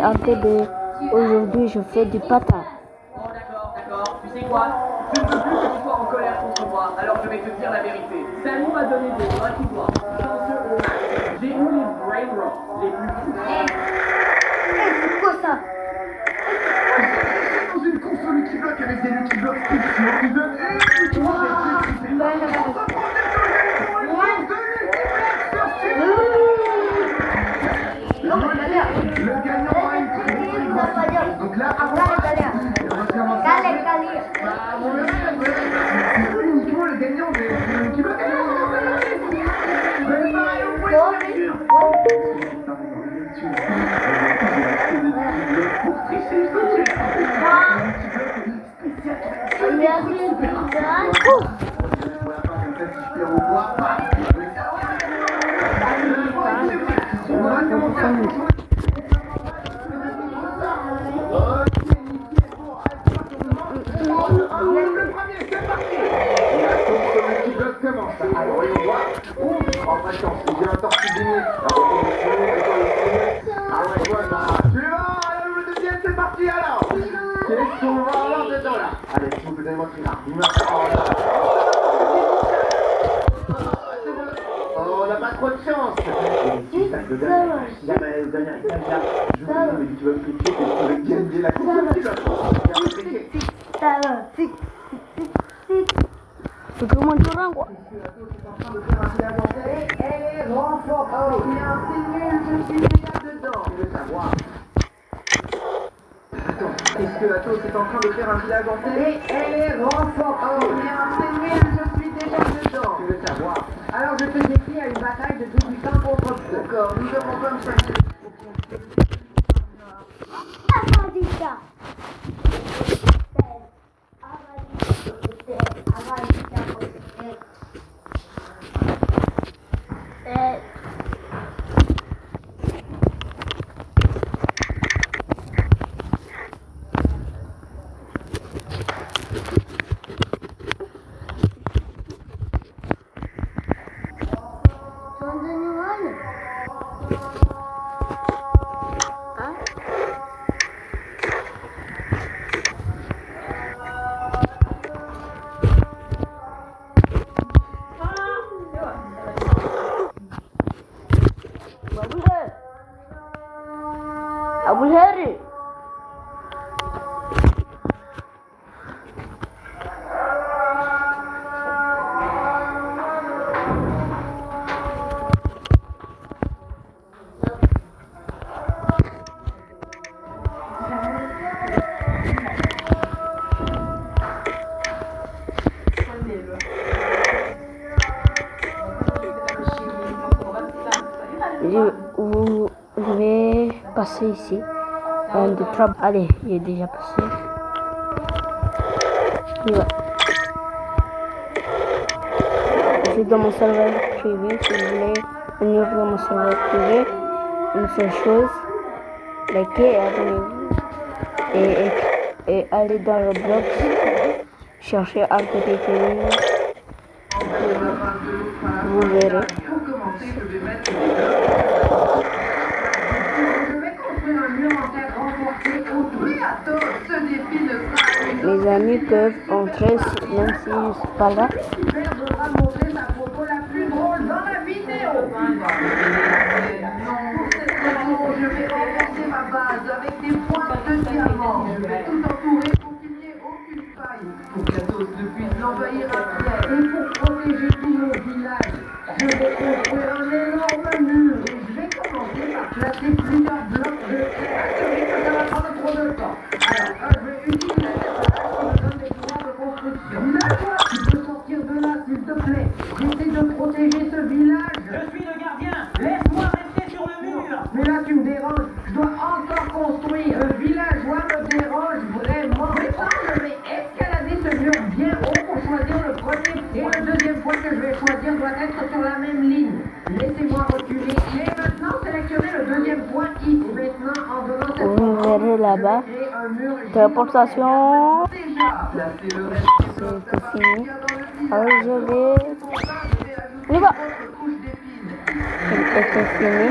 En TB, aujourd'hui je fais du patin. Oh d'accord. Tu sais quoi? Je ne veux plus que tu sois en colère contre moi, alors je vais te dire la vérité. Samy m'a donné des Lucky Blocks. Chanceux au max. J'ai eu les Brain Rocks, les plus fous. C'est quoi ça? Dans une console Lucky Block avec des Lucky Blocks spéciaux qui donnent le gagnant a une très grosse. Donc là, avant Dale, Cali. uniquement le gagnant de Lucky Block. Le premier, c'est parti. La course au Lucky Block commence. Alors, et on voit. En patience, il vient tortilliner. Suivant, le deuxième, c'est parti alors. Qu'est-ce qu'on va avoir dedans là? Allez, s'il vous plaît, donnez-moi ce là. Oh, on n'a pas trop de chance. Si jamais vous gagnez un caviar, je vous dis que tu vas me cliquer et tu vas gagner la course. C'est comme un terrain quoi. Elle est renforcée. Oh bien, c'est nul, je suis déjà dedans. Je veux savoir. Attends, est-ce que Athos est en train de faire un village entier? Elle est renforcée. Oh bien, c'est nul, je suis déjà dedans. Je veux savoir. Alors je te défie à une bataille de 18 ans contre 2. D'accord, nous avons comme ça. Abu Hari. Je vais passer ici. Allez, il est déjà passé. Ouais. Je suis dans mon serveur privé. Si vous voulez venir dans mon serveur privé, une seule chose, likez et abonnez-vous. Et allez dans le blog, cherchez RTP TV. Vous verrez. Mes amis peuvent entrer même si je ne suis pas là. Je vais renforcer ma base avec des points de diamant. Je vais tout entourer pour qu'il n'y ait aucune faille. Pour qu'Athos ne puisse l'envahir après. Et pour protéger tout mon village, je vais construire un énorme mur. Et je vais commencer par placer plusieurs blocs de terre. Je sais que ça va prendre trop de temps. Alors, je vais utiliser ça qui me donne des pouvoirs de construction. Villageois, tu peux sortir de là, s'il te plaît. J'essaie de protéger ce village. Je suis le gardien. Laisse-moi rester sur le mur. Mais là, tu me déranges. Je dois encore construire. Un villageois me dérange vraiment. Mais escalader ce mur bien haut pour choisir le premier point. Et le deuxième point que je vais choisir doit être sur la même ligne. Laissez-moi reculer. Et maintenant, sélectionnez le deuxième point X. Maintenant, en donnant cette Vous verrez là-bas. Téléportation. C'est fini. Alors je vais. On y va. C'est fini.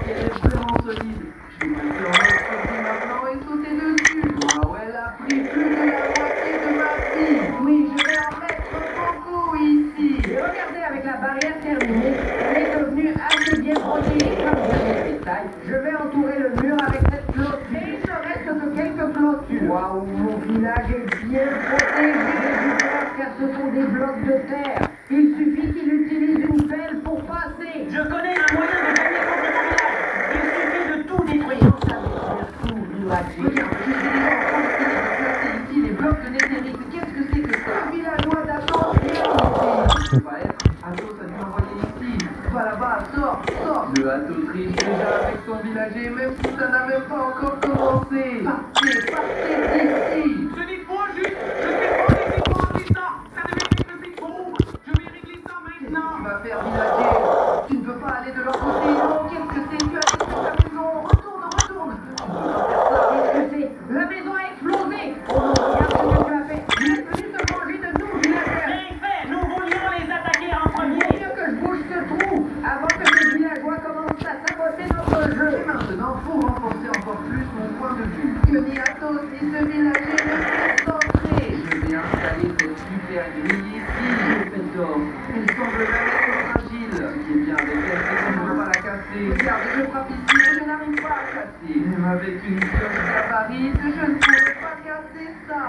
qu'elle est vraiment solide. Je vais passer en mode survie maintenant et sauter dessus. Waouh, elle a pris plus de la moitié de ma vie. Oui, je vais en mettre beaucoup ici. Et regardez, avec la barrière terminée, elle est devenue assez bien protégée par le détail. Je vais entourer le mur avec cette clôture. Et il ne reste que quelques clôtures. Waouh, mon village est bien protégé. J'ai du peur car ce sont des blocs de terre. Il suffit qu'il utilise une pelle pour passer. Je connais un moyen de gagner contre ton village. Il suffit de tout détruire. Regarde, je suis déjà en train de placer ici les blocs de néthérite. Qu'est-ce que c'est que ça? Un villageois d'Athos, ça va être. Athos a dû m'envoyer ici. Va là-bas, sors, sors. Le Athos riche déjà avec son villager, même si ça n'a même pas encore commencé. Partez, partez d'ici. Ce n'est pas juste. Je sais pas laisser passer ça. Ça ne mérite que c'est trop. Je vais régler ça maintenant. Tu vas faire villager. Tu ne peux pas aller de leur côté. Non, qu'est-ce que c'est? Tu as détruit ta maison. Retourne, retourne. Tu ne peux pas faire ça. Qu'est-ce que c'est? La maison a explosé. Oh non, regarde ce que tu as fait. Il est venu se manger de nous, villageurs. Bien fait, nous voulions les attaquer en Il vaut premier. mieux que je bouge ce trou avant que ces villageois commencent à saboter notre jeu. Et maintenant, pour renforcer encore plus mon point de vue, que ni Athos ni ce villager ne puissent entrer. Je vais installer cette super grille ici. J'ai fait tort. Elle semble même être fragile. Ce qui est bien avec elle, c'est qu'on ne peut pas la casser. Regarde, je frappe ici et je n'arrive pas à casser. Même avec une pioche gabarite, je ne pourrais pas casser ça.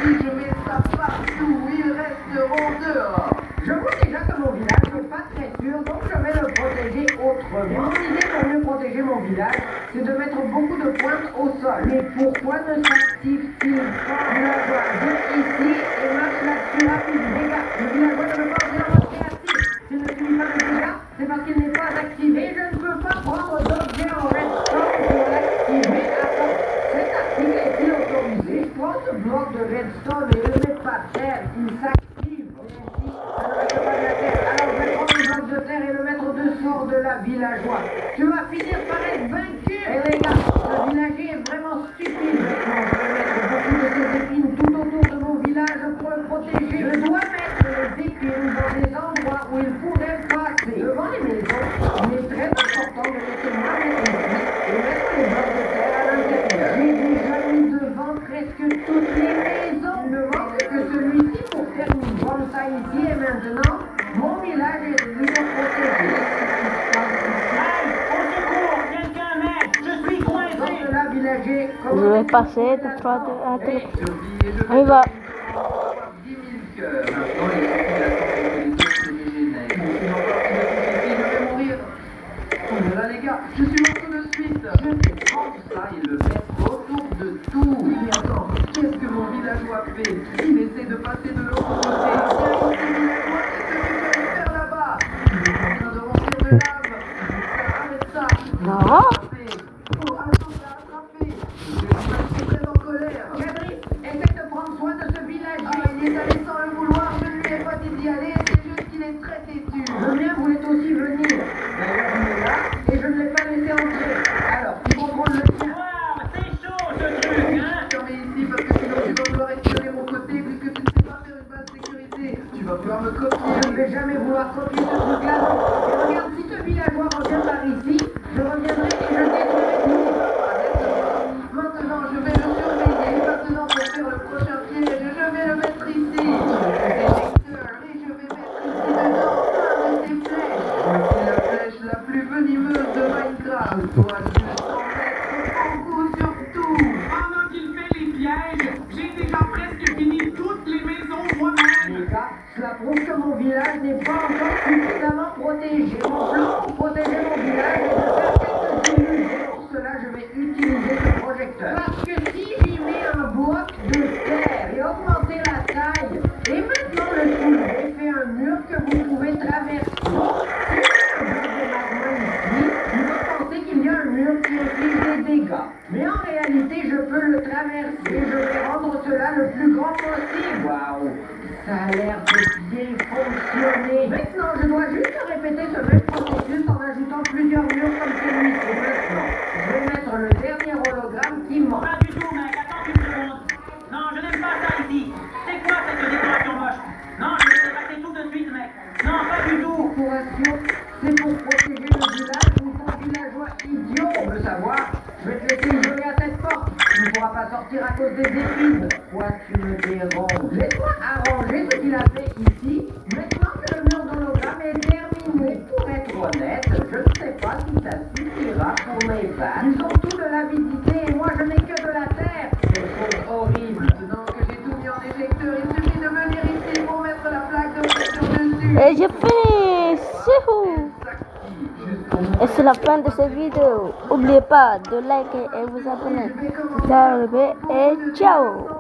Si je mets ça partout, ils resteront dehors. Je vois déjà que mon village n'est pas très sûr, donc je vais le protéger autrement. Mon idée pour mieux protéger mon village, c'est de mettre beaucoup de pointes au sol. Mais pourquoi ne s'active-t-il pas? Le villageois vient ici et marche là-dessus rapide. Dégâts. Le villageois ne peut pas faire en mode créatif. S'il ne subit pas de dégâts, c'est parce qu'il n'est pas activé. Je ne peux pas prendre d'objet en redstone pour l'activer. Attends, cet article est-il autorisé? Je prends ce bloc de redstone et le mets par terre. Il s'active. Ça ne reste pas de la terre. Alors je vais prendre le bloc de terre et le mettre au-dessous de la villageoise. Tu vas finir par être vaincu. Et les gars, ce villager est vraiment stupide. Maintenant, je vais mettre beaucoup de ces épines tout autour de mon village pour le protéger. Je dois mettre les épines dans des endroits où il pourrait passer. Devant les maisons, il est très important de laisser moi mettre ici et mettre les blocs de terre à l'intérieur. J'ai déjà mis devant presque toutes les maisons. Il ne manque que celui-ci pour terminer. Comme ça ici et maintenant, mon village est bien protégé. Aïe, au secours, quelqu'un m'aide. Je suis Dans coincé. cela, villager, Je vais passer de 3 à 3. Je vis et je On y va. 10 000 cœurs. Maintenant, il suffit d'attendre que les autres se régénèrent. Sinon, encore une autre ici, je vais mourir. Oh là là, les gars, je suis mort tout de suite. Je vais prendre ça et le mettre autour de tout. Mais attends, qu'est-ce que mon villageois fait? Il essaie de passer de l'autre côté. Tiens, ici, villageois, qu'est-ce que tu veux aller faire là-bas? Il est en train de remplir de lave. Arrête ça. Non. Attrapé. Oh, attends, t'as attrapé. Je suis très en colère. Cadris, essaie de prendre soin de ce villager. Ah, il est allé sans le vouloir, je ne lui ai pas dit d'y aller, c'est juste qu'il est très têtu. Le mien voulait aussi venir. D'ailleurs, il est là et je ne l'ai pas laissé entrer. Alors, tu contrôles le tien. Waouh, c'est chaud ce truc, hein. Fermez ici parce que sinon tu vas vouloir espionner mon côté puisque tu ne sais pas faire une base de sécurité. Tu vas vouloir me copier. Je ne vais jamais vouloir copier ce truc-là, non. Et regarde, si ce villageois revient par ici, je reviendrai et je détruirai tout. Maintenant, je vais le surveiller. Maintenant, pour faire le prochain piège, je vais le mettre ici. Détecteur, et je vais mettre ici dedans un de ces flèches. Voici la flèche la plus venimeuse de Minecraft. Toi, tu le sens mettre beaucoup sur tout. Pendant qu'il fait les pièges, j'ai déjà presque fini toutes les maisons moi-même. Les gars, cela prouve que mon village n'est pas encore suffisamment protégé. Mon plan pour protéger mon village est de faire quelques illusions. Pour cela, je vais utiliser ce projecteur. Parce que si j'y mets un bloc de terre et augmenter la taille, et maintenant le soulever, fait un mur que vous pouvez traverser. Si je mets un bloc de magma ici, vous pouvez penser qu'il y a un mur qui inflige des dégâts. Mais en réalité, je peux le traverser. Je vais rendre cela le plus grand possible. Waouh! Ça a l'air de bien fonctionner. Maintenant, je dois juste répéter ce même processus en ajoutant plusieurs murs comme celui-ci. Maintenant, je vais mettre le dernier hologramme qui manque. Pas du tout, mec. Attends une seconde. Non, je n'aime pas ça ici. C'est quoi cette décoration moche? Non, je vais te passer tout de suite, mec. Non, pas du tout. Décoration, c'est pour protéger le village où ton villageois idiot, on veut savoir. Je vais te laisser isoler à cette porte. Tu ne pourras pas sortir à cause des épines. Quoi, tu me déranges? Laisse-moi arranger ce qu'il a fait ici. Maintenant que le mur d'hologramme est terminé. Pour être honnête, je ne sais pas si ça suffira pour mes pattes. Ils ont tout de l'avidité et moi je n'ai que de la terre. C'est chose horrible. Maintenant que j'ai tout mis en éjecteur, il suffit de venir ici pour mettre la plaque de pression dessus. Et j'ai fini. C'est tout. Et c'est la fin de cette vidéo. N'oubliez pas de liker et vous abonner. Salut et ciao.